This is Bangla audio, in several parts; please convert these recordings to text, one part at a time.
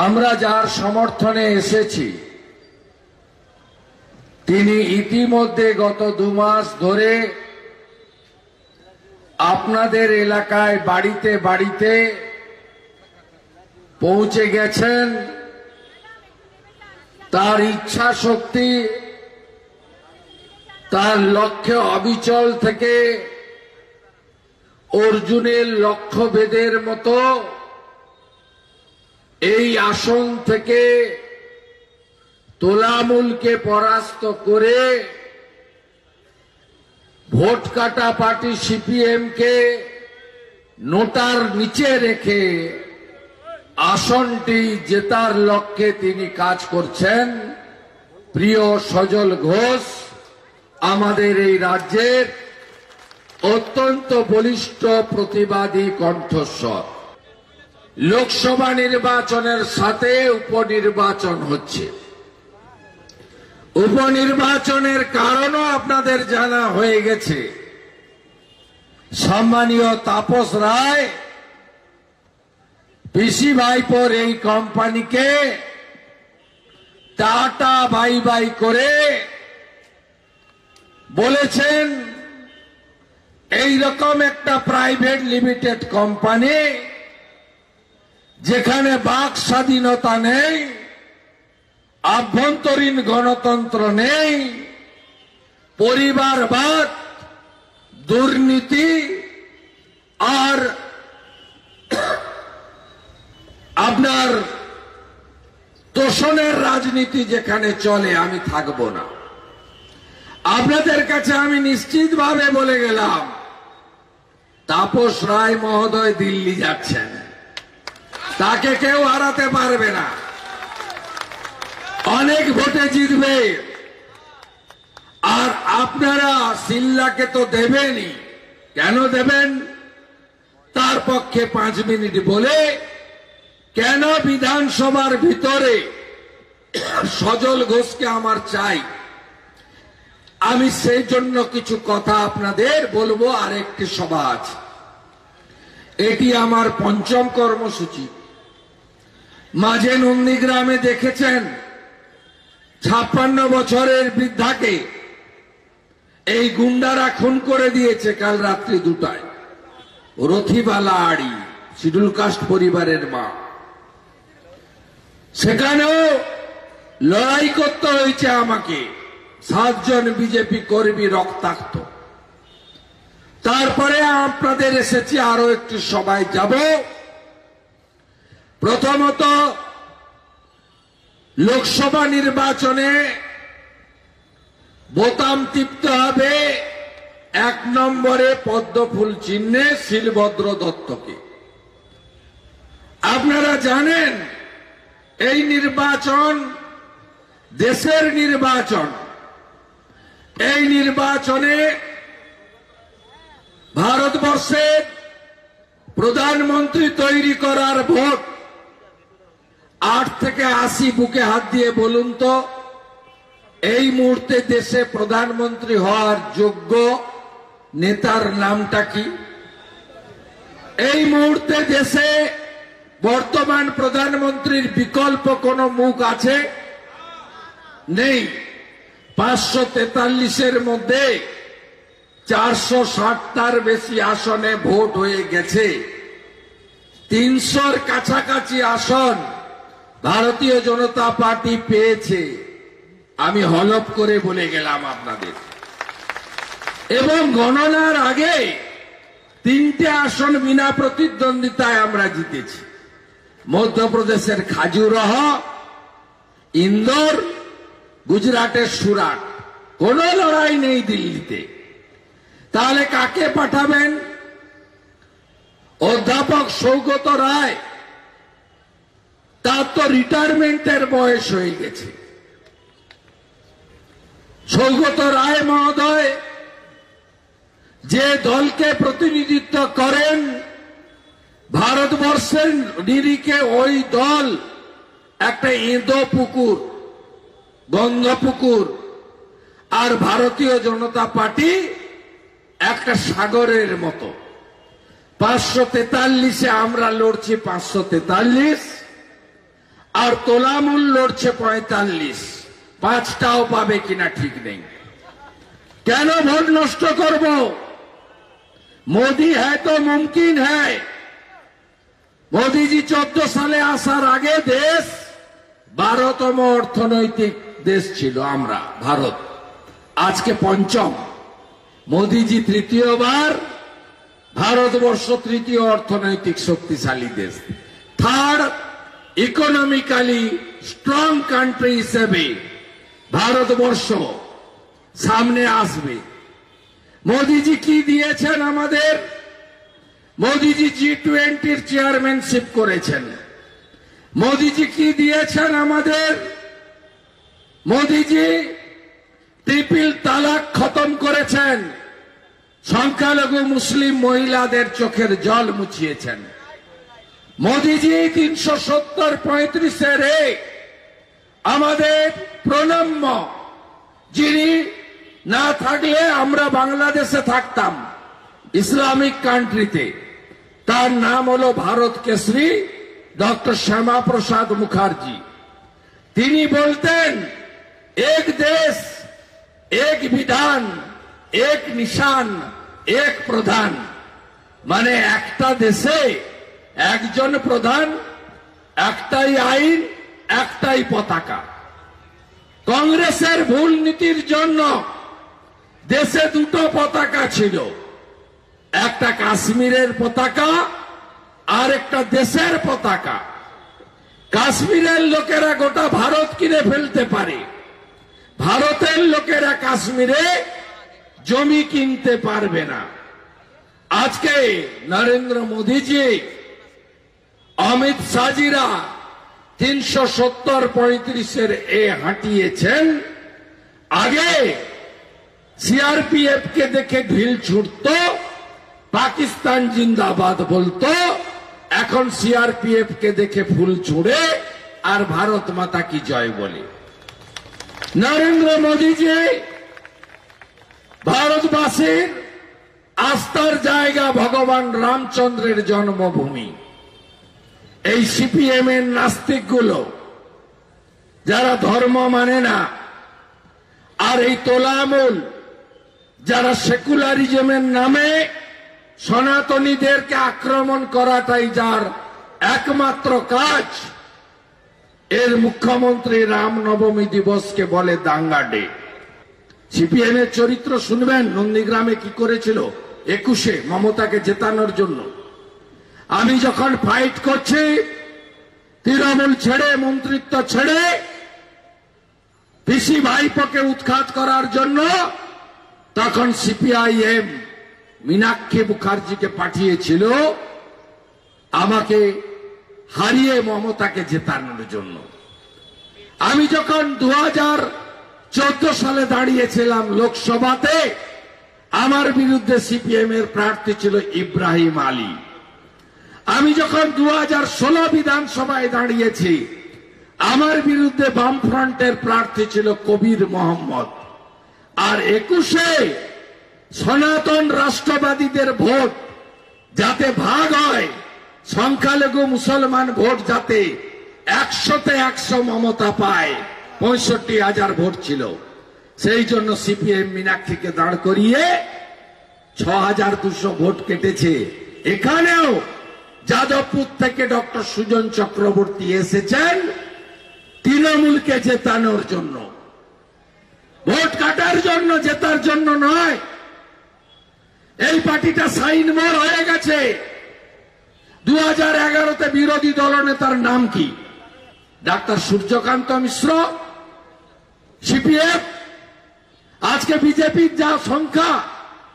আমরা যার সমর্থনে এসেছি তিনি ইতিমধ্যে গত 2 মাস ধরে আপনাদের এলাকায় বাড়িতে বাড়িতে পৌঁছে গেছেন। তার ইচ্ছা শক্তি, তার লক্ষ্যে অবিচল থেকে অর্জুনের লক্ষ্যভেদের মতো এই আসন থেকে তোলামুলকে পরাস্ত করে ভোট কাটা পার্টি সিপিএমকে নোটার নিচে রেখে আসনটি জেতার লক্ষ্যে তিনি কাজ করছেন। প্রিয় সজল ঘোষ আমাদের এই রাজ্যের অত্যন্ত বলিষ্ঠ প্রতিবাদী কণ্ঠস্বর। লোকসভা নির্বাচনের সাথে উপনির্বাচন হচ্ছে। উপনির্বাচনের কারণও আপনাদের জানা হয়ে গেছে। সম্মানীয় তাপস রায় পিসি ভাইপোর এই কোম্পানিকে টাটা বাই বাই করে বলেছেন এই রকম একটা প্রাইভেট লিমিটেড কোম্পানি যেখানে বাক স্বাধীনতা নেই, আভ্যন্তরীণ গণতন্ত্র নেই, পরিবারবাদ, দুর্নীতি আর আপনার তোষণের রাজনীতি যেখানে চলে, আমি থাকব না। আপনাদের কাছে আমি নিশ্চিতভাবে বলে গেলাম তাপস রায় মহোদয় দিল্লি যাচ্ছেন, তাকে কেউ হারাতে পারবে না, অনেক ভোটে জিতবে। আর আপনারা সিল্লাকে তো দেবেনই। কেন দেবেন? তার পক্ষে 5 মিনিট বলে কেন বিধানসভার ভিতরে সজল ঘোষকে আমার চাই, আমি সেই জন্য কিছু কথা আপনাদের বলবো। আর একটি সভা আছে, এটি আমার 5ম কর্মসূচি। মাঝে নন্দীগ্রামে দেখেছেন 56 বছরের বৃদ্ধাকে এই গুন্ডারা খুন করে দিয়েছে কাল রাত্রি 2টায়। রথিবালা আড়ি, শিডিউল কাস্ট পরিবারের মা। সেখানেও লড়াই করতে হয়েছে আমাকে। 7 জন বিজেপি কর্মী রক্তাক্ত। তারপরে আপনাদের এসেছি আরো একটু সবাই যাব। প্রথমত লোকসভা নির্বাচনে বোতাম টিপতে হবে 1 নম্বরে পদ্মফুল চিহ্নে শিলভদ্র দত্তকে। আপনারা জানেন এই নির্বাচন দেশের নির্বাচন। এই নির্বাচনে ভারতবর্ষের প্রধানমন্ত্রী তৈরি করার ভোট 8 থেকে 80 বুকে হাত দিয়ে বলুন তো এই মুহূর্তে দেশে প্রধানমন্ত্রী হওয়ার যোগ্য নেতার নামটা কি? এই মুহূর্তে দেশে বর্তমান প্রধানমন্ত্রীর বিকল্প কোন মুখ আছে? নেই। 543-এর মধ্যে 460টার বেশি আসনে ভোট হয়ে গেছে। 300-র কাছাকাছি আসন ভারতীয় জনতা পার্টি পেয়েছে। আমি হলফ করে বলে গেলাম আপনাদের। এবং গণনার আগে 3টে আসন বিনা প্রতিদ্বন্দ্বিতায় আমরা জিতেছি। মধ্যপ্রদেশের খাজুরাহ, ইন্দোর, গুজরাটের সুরাট। কোন লড়াই নেই দিল্লিতে। তাহলে কাকে পাঠাবেন? অধ্যাপক সৌগত রায়, তার তো রিটায়ারমেন্টের বয়স হয়ে গেছে। সৌগত রায় মহোদয় যে দলকে প্রতিনিধিত্ব করেন, ভারতবর্ষের নিরিখে ওই দল একটা এঁদো পুকুর, গঙ্গা-পুকুর। আর ভারতীয় জনতা পার্টি একটা সাগরের মতো। 543-এ আমরা লড়ছি 543, আর তোলামূল লড়ছে 45, 5টাও পাবে কিনা ঠিক নেই। কেন ভোট নষ্ট করব? মোদি হ্যায় তো মুমকিন হ্যায়। মোদিজি 14 সালে আসার আগে দেশ 12তম অর্থনৈতিক দেশ ছিল আমরা, ভারত আজকে 5ম। মোদিজি তৃতীয়বার, ভারতবর্ষ তৃতীয় অর্থনৈতিক শক্তিশালী দেশ, থার্ড ইকোনমিক্যালি স্ট্রং কান্ট্রি হিসেবে ভারতবর্ষ সামনে আসবে। মোদিজি কি দিয়েছেন আমাদের? মোদিজি G20-র চেয়ারম্যানশিপ করেছেন। মোদিজি কি দিয়েছেন আমাদের? মোদিজি ট্রিপল তালাক খতম করেছেন। সংখ্যালঘু মুসলিম মহিলাদের চোখের জল মুছিয়েছেন। মোদিজি 370-35-এর আমাদের প্রণম্য, যিনি না থাকলে আমরা বাংলাদেশে থাকতাম, ইসলামিক কান্ট্রিতে, তার নাম হলো ভারত কেশরী ডক্টর শ্যামা প্রসাদ মুখার্জি। তিনি বলতেন, এক দেশ এক বিধান এক নিশান এক প্রধান, মানে একটা দেশে একজন প্রধান, একটাই আইন, একটাই পতাকা। কংগ্রেসের ভুল নীতির জন্য দেশে দুটো পতাকা ছিল, একটা কাশ্মীরের পতাকা আর একটা দেশের পতাকা। কাশ্মীরের লোকেরা গোটা ভারত কিনে ফেলতে পারে, ভারতের লোকেরা কাশ্মীরে জমি কিনতে পারবে না। আজকে নরেন্দ্র মোদীজি, অমিত শাহজিরা 370-35-এর হাঁটিয়েছেন। আগে সিআরপিএফ কে দেখে ঢিল ছুটত, পাকিস্তান জিন্দাবাদ বলতো, এখন সিআরপিএফ কে দেখে ফুল ছুড়ে আর ভারত মাতা কি জয় বলে। নরেন্দ্র মোদীজি ভারতবাসীর আস্থার জায়গা ভগবান রামচন্দ্রের জন্মভূমি। এই সিপিএম এর নাস্তিকগুলো, যারা ধর্ম মানে না, আর এই তোলামূল যারা সেকুলারিজমের নামে সনাতনীদেরকে আক্রমণ করাটাই যার একমাত্র কাজ, এর মুখ্যমন্ত্রী রামনবমী দিবসকে বলে দাঙ্গা ডে। সিপিএম এর চরিত্র শুনবেন, নন্দীগ্রামে কি করেছিল 21-এ মমতাকে জেতানোর জন্য। আমি যখন ফাইট করছি তৃণমূল ছেড়ে, মন্ত্রিত্ব ছেড়ে, পিসি ভাইপোকে উৎখাত করার জন্য, তখন সিপিআইএম মীনাক্ষী মুখার্জিকে পাঠিয়েছিল আমাকে হারিয়ে মমতাকে জেতানোর জন্য। আমি যখন 2014 সালে দাঁড়িয়েছিলাম লোকসভাতে, আমার বিরুদ্ধে সিপিএম এর প্রার্থী ছিল ইব্রাহিম আলী। আমি যখন 2016 বিধানসভায় দাঁড়িয়েছি, আমার বিরুদ্ধে বামফ্রন্টের প্রার্থী ছিল কবির মোহাম্মদ। আর 21-এ সনাতন রাষ্ট্রবাদীদের ভোট যাতে ভাগ হয়, সংখ্যালঘু মুসলমান ভোট যাতে 100-তে 100 মমতা পায়, 65,000 ভোট ছিল, সেই জন্য সিপিএম মীনাক্ষীকে দাঁড় করিয়ে 6,200 ভোট কেটেছে। এখানেও যাদবপুর থেকে ডক্টর সুজন চক্রবর্তী এসেছেন তৃণমূলকে জেতানোর জন্য, ভোট কাটার জন্য, জেতার জন্য নয়। এই পার্টিটা সাইনবোর্ড হয়ে গেছে। 2011-তে বিরোধী দলনেতার নাম কি? ডাক্তার সূর্যকান্ত মিশ্র, সিপিএম। আজকে বিজেপির যা সংখ্যা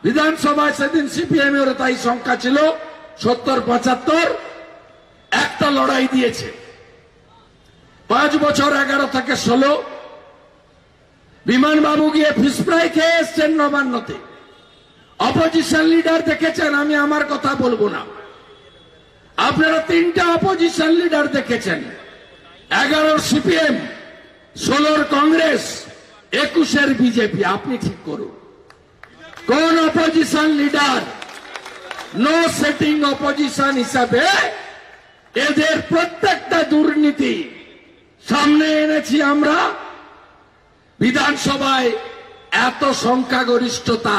বিধানসভায়, সেদিন সিপিএম এর তাই সংখ্যা ছিল 70-75। একটা লড়াই দিয়েছে 5 বছর, 11 থেকে 16। বিমান বাবু গিয়ে ফিস ফ্রাই খেয়ে এসছেন নবান্নতে। অপোজিশন লিডার দেখেছেন, আমি আমার কথা বলবো না। আপনারা 3টা অপোজিশন লিডার দেখেছেন, 11 সিপিএম, 16 কংগ্রেস, 21-এর বিজেপি। আপনি ঠিক করুন কোন opposition leader no setting opposition হিসাবে এদের প্রত্যেকটা দুর্নীতি সামনে এনেছি আমরা। বিধানসভায় এত সংখ্যাগরিষ্ঠতা,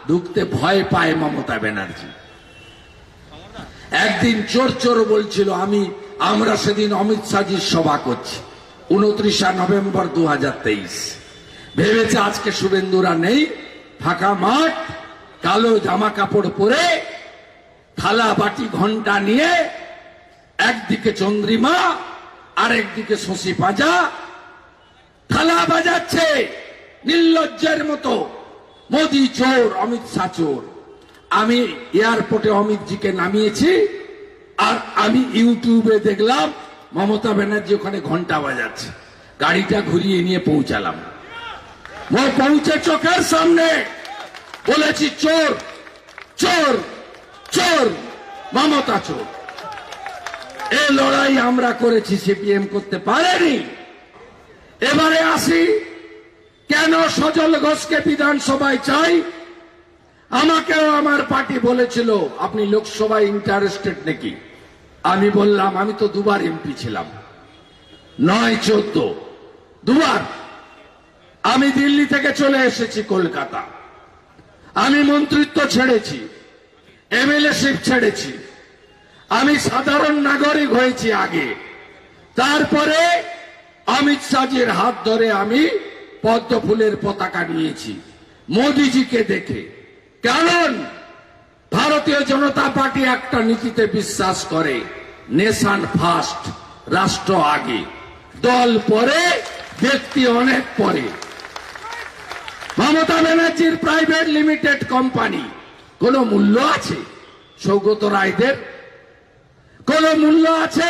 ঢুকতে ভয় পায় মমতা ব্যানার্জি। একদিন চোর চোর বলছিল, আমরা সেদিন অমিত শাহজির সভা করছি 29 নভেম্বর 2023। ভেবেছে আজকে শুভেন্দুরা নেই, ফাঁকা মাঠ, কালো জামা কাপড় পরে, থালা বাটি ঘন্টা নিয়ে, একদিকে চন্দ্রিমা আর একদিকে শশী পাজা থালা বাজাচ্ছে নির্লজ্জের মতো। মোদি চোর, অমিত শাহ চোর। আমি এয়ারপোর্টে অমিতজিকে নামিয়েছি, আর আমি ইউটিউবে দেখলাম মমতা ব্যানার্জি ওখানে ঘন্টা বাজাচ্ছে। গাড়িটা ঘুরিয়ে নিয়ে পৌঁছালাম। পৌঁছে চোখের সামনে বলেছি, চোর চোর চোর, মমতা চোর। এই লড়াই আমরা করেছি, সিপিএম করতে পারেনি। এবারে আসি, কেন সজল ঘোষকে বিধানসভায় চাই। আমাকেও আমার পার্টি বলেছিল, আপনি লোকসভায় ইন্টারেস্টেড নাকি? আমি বললাম, আমি তো দুবার এমপি ছিলাম, 9, 14, দুবার। আমি দিল্লি থেকে চলে এসেছি কলকাতা। আমি মন্ত্রিত্ব ছেড়েছি, এমএলএশিপ ছেড়েছি। আমি সাধারণ নাগরিক হয়েছি আগে, তারপরে অমিত শাহজির হাত ধরে আমি পদ্ম ফুলের পতাকা নিয়েছি মোদিজিকে দেখে। কারণ ভারতীয় জনতা পার্টি একটা নীতিতে বিশ্বাস করে, নেশন ফার্স্ট, রাষ্ট্র আগে, দল পরে, ব্যক্তি অনেক পরে। মমতা ব্যানার্জির প্রাইভেট লিমিটেড কোম্পানি, কোন মূল্য আছে? সৌগত রায়দের কোন মূল্য আছে?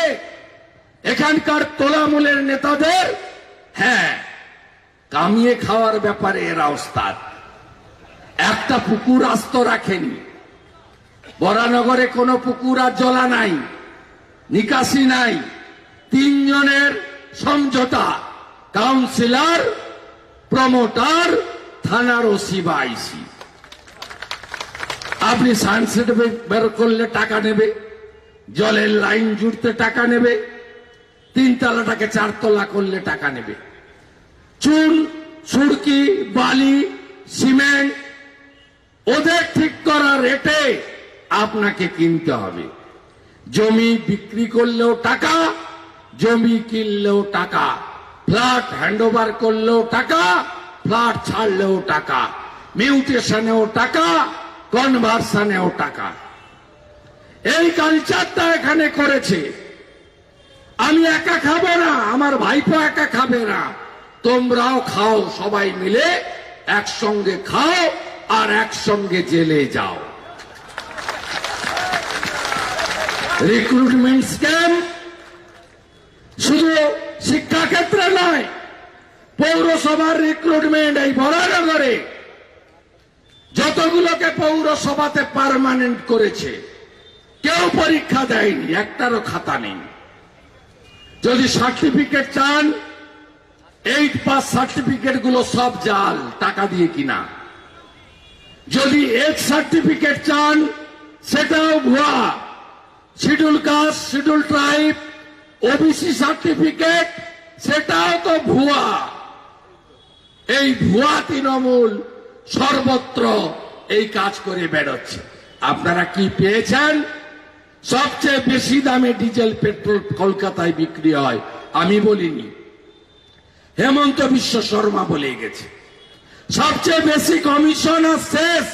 এখানকার তোলামূলের নেতাদের, হ্যাঁ, কামিয়ে খাওয়ার ব্যাপারে এরা ওস্তাদ। একটা পুকুর আস্ত রাখেনি। বরানগরে কোনো পুকুর আর জলা নাই, নিকাশি নাই। 3 জনের সমঝোতা, কাউন্সিলর, প্রমোটার, থানার ওসি বা আইসি। আপনি সানসেট বের করলে টাকা নেবে, জলের লাইন জুড়তে টাকা নেবে, 3 তলাটাকে 4 তলা করলে টাকা নেবে। চুন, সুড়কি, বালি, সিমেন্ট ওদের ঠিক করা রেটে আপনাকে কিনতে হবে। জমি বিক্রি করলেও টাকা, জমি কিনলেও টাকা, ফ্ল্যাট হ্যান্ডওভার করলেও টাকা, ফ্ল্যাট ছাড়লেও টাকা, মিউটেশনেও টাকা, কনভার্সনেও টাকা। এই কালচারটা এখানে করেছে। আমি একা খাবো না, আমার ভাইপো একা খাবে না, তোমরাও খাও, সবাই মিলে একসঙ্গে খাও আর একসঙ্গে জেলে যাও। রিক্রুটমেন্ট স্ক্যাম শুধু শিক্ষা ক্ষেত্রে নয়, পৌরসভার রিক্রুটমেন্ট এই বরানগরে যতগুলোকে পৌরসভাতে পার্মানেন্ট করেছে, কেউ পরীক্ষা দেয়নি, একটারও খাতা নেই। যদি সার্টিফিকেট চান, 8 পাস সার্টিফিকেট গুলো সব জাল, টাকা দিয়ে কিনা। যদি এজ সার্টিফিকেট চান, সেটাও ভুয়া। Schedule caste, schedule tribe, OBC certificate, সেটাও তো ভুয়া। এই ভুয়া তৃণমূল সর্বত্র এই কাজ করে বেড়াচ্ছে। আপনারা কি পেয়েছেন? সবচেয়ে বেশি দামে ডিজেল পেট্রোল কলকাতায় বিক্রি হয়, আমি বলিনি, হেমন্ত বিশ্ব শর্মা বলে গেছে। সবচেয়ে বেশি কমিশন আর শেষ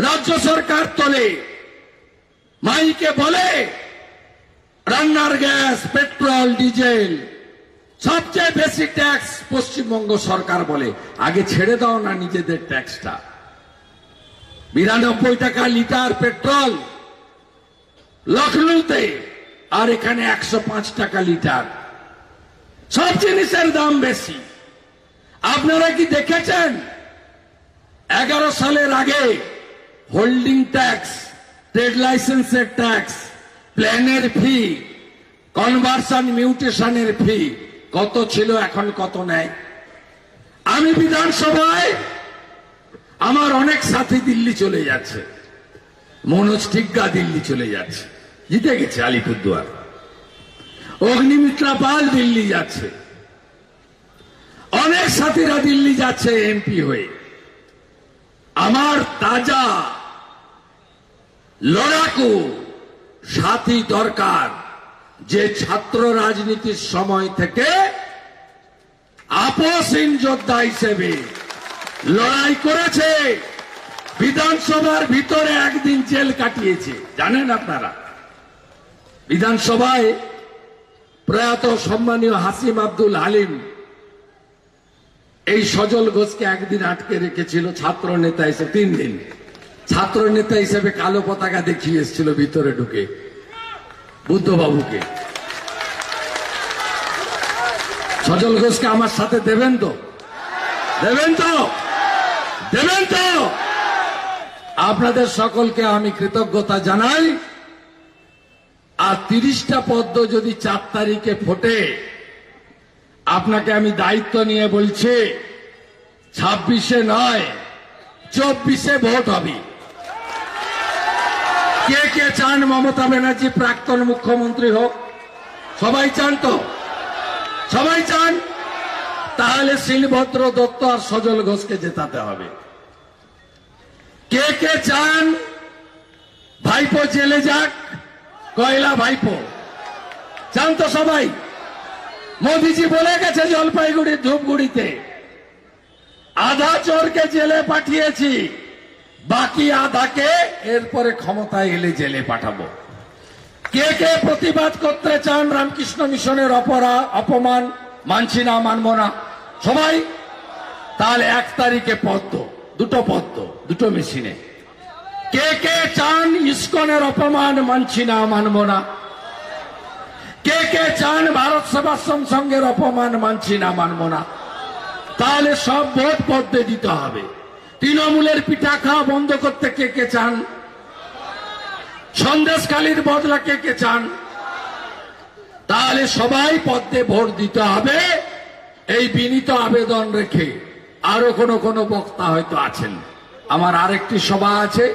রাজ্য সরকার তোলে, মাইকে বলে রান্নার গ্যাস, পেট্রোল, ডিজেল। সবচেয়ে বেশি ট্যাক্স পশ্চিমবঙ্গ সরকার বলে। আগে ছেড়ে দাও না নিজেদের ট্যাক্সটা। 92 টাকা লিটার পেট্রোল লখনৌতে, আর এখানে 105 টাকা লিটার। সব জিনিসের দাম বেশি। আপনারা কি দেখেছেন 11 সালের আগে হোল্ডিং ট্যাক্স, ট্রেড লাইসেন্সের ট্যাক্স, প্ল্যানের ফি, কনভার্সন মিউটেশনের ফি কত ছিল, এখন কত নেয়? আমি বিধানসভায়, আমার অনেক সাথী দিল্লি চলে যাচ্ছে। মনোজ টিগ্গা দিল্লি চলে যাচ্ছে, জিতে গেছে আলিপুরদুয়ার। অগ্নিমিত্রা পাল দিল্লি যাচ্ছে। অনেক সাথীরা দিল্লি যাচ্ছে এমপি হয়ে। আমার তাজা লড়াকু সাথী দরকার, যে ছাত্র রাজনীতির সময় থেকে আপসহীন যোদ্ধা হিসেবে লড়াই করেছে, বিধানসভার ভিতরে একদিন জেল কাটিয়েছে। জানেন আপনারা, বিধানসভায় প্রয়াত সম্মানীয় হাসিম আব্দুল হালিম এই সজল ঘোষকে একদিন আটকে রেখেছিল ছাত্র নেতা হিসেবে। 3 দিন ছাত্র নেতা হিসেবে কালো পতাকা দেখিয়ে এসেছিল ভিতরে ঢুকে বুদ্ধবাবুকে। সজল ঘোষকে আমার সাথে দেবেন তো? দেবেন তো? দেবেন তো? আপনাদের সকলকে আমি কৃতজ্ঞতা জানাই। আর 30টা পদ্ম যদি 4 তারিখে ফোটে, আপনাকে আমি দায়িত্ব নিয়ে বলছি, 26-এ নয় 24-এ ভোট হবে। কে কে চান মমতা ব্যানার্জি প্রাক্তন মুখ্যমন্ত্রী হোক? সবাই চান তো? সবাই চান? তাহলে শিলভদ্র দত্ত আর সজল ঘোষকে জেতাতে হবে। কে কে চান ভাইপো জেলে যাক? কয়লা ভাইপো চান তো সবাই? মোদিজি বলে গেছে জলপাইগুড়ির ধূপগুড়িতে, আধা চোরকে জেলে পাঠিয়েছি, বাকি আধাকে এরপরে ক্ষমতায় এলে জেলে পাঠাবো। কে কে প্রতিবাদ করতে চান রামকৃষ্ণ মিশনের অপমান? মানছি না, মানবো না সবাই। তাহলে 1 তারিখে পদ্ম, 2টো পদ্ম, 2টো মেশিনে। কে কে চান ইসকনের অপমান? মানছি না, মানবো না। কে কে চান ভারত সেবাশ্রম সংঘের অপমান? মানছি না, মানবো না। তাহলে সব ভোট পদ্মে দিতে হবে। তৃণমূলের পিঠা খাওয়া বন্ধ করতে কে কে চান? সন্দেশখালীর বদলা কে কে চান? তাহলে সবাই পদ্মে ভোট দিতে হবে। এই বিনীত আবেদন রেখে, আরো কোনো বক্তা হয়তো আছেন, আমার আরেকটি সভা আছে,